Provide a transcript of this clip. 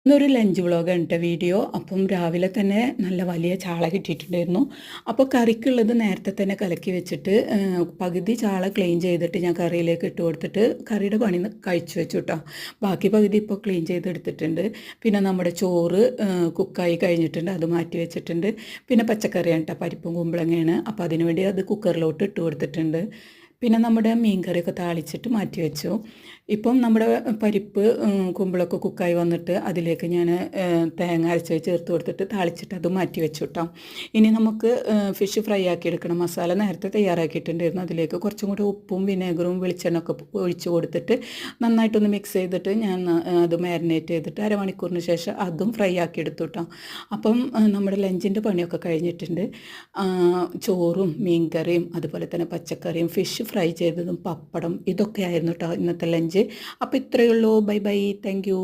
ഇന്നൊരു ലഞ്ച് വ്ളോഗാണ് ട്ടോ വീഡിയോ. അപ്പം രാവിലെ തന്നെ നല്ല വലിയ ചാള കിട്ടിയിട്ടുണ്ടായിരുന്നു. അപ്പോൾ കറിക്കുള്ളത് നേരത്തെ തന്നെ കലക്കി വെച്ചിട്ട് പകുതി ചാള ക്ലീൻ ചെയ്തിട്ട് ഞാൻ കറിയിലേക്ക് ഇട്ട് കൊടുത്തിട്ട് കറിയുടെ പണി കഴിച്ചു വെച്ചു കേട്ടോ. ബാക്കി പകുതി ഇപ്പോൾ ക്ലീൻ ചെയ്തെടുത്തിട്ടുണ്ട്. പിന്നെ നമ്മുടെ ചോറ് കുക്കായി കഴിഞ്ഞിട്ടുണ്ട്, അത് മാറ്റി വെച്ചിട്ടുണ്ട്. പിന്നെ പച്ചക്കറിയാണ് കേട്ടോ, പരിപ്പും കുമ്പളങ്ങയാണ്. അപ്പോൾ അതിനുവേണ്ടി അത് കുക്കറിലോട്ട് ഇട്ട് കൊടുത്തിട്ടുണ്ട്. പിന്നെ നമ്മുടെ മീൻ കറിയൊക്കെ താളിച്ചിട്ട് മാറ്റി വെച്ചു. ഇപ്പം നമ്മുടെ പരിപ്പ് കുമ്പളൊക്കെ കുക്കായി വന്നിട്ട് അതിലേക്ക് ഞാൻ തേങ്ങ അരച്ച് ചേർത്ത് കൊടുത്തിട്ട് താളിച്ചിട്ട് അത് മാറ്റി വെച്ചു കേട്ടോ. ഇനി നമുക്ക് ഫിഷ് ഫ്രൈ ആക്കി എടുക്കണം. മസാല നേരത്തെ തയ്യാറാക്കിയിട്ടുണ്ടായിരുന്നു. അതിലേക്ക് കുറച്ചും കൂടി ഉപ്പും വിനേഗറും വെളിച്ചെണ്ണയൊക്കെ ഒഴിച്ച് കൊടുത്തിട്ട് നന്നായിട്ടൊന്ന് മിക്സ് ചെയ്തിട്ട് ഞാൻ അത് മാരിനേറ്റ് ചെയ്തിട്ട് അരമണിക്കൂറിന് ശേഷം അതും ഫ്രൈ ആക്കി എടുത്തു കേട്ടോ. അപ്പം നമ്മുടെ ലഞ്ചിൻ്റെ പണിയൊക്കെ കഴിഞ്ഞിട്ടുണ്ട്. ചോറും മീൻ കറിയും അതുപോലെ തന്നെ പച്ചക്കറിയും ഫിഷ് ഫ്രൈ ചെയ്തതും പപ്പടം ഇതൊക്കെ ആയിരുന്നു കേട്ടോ ഇന്നത്തെ ലഞ്ച്. അപ്പോൾ ഇത്രയേ ഉള്ളൂ. Bye bye, thank you.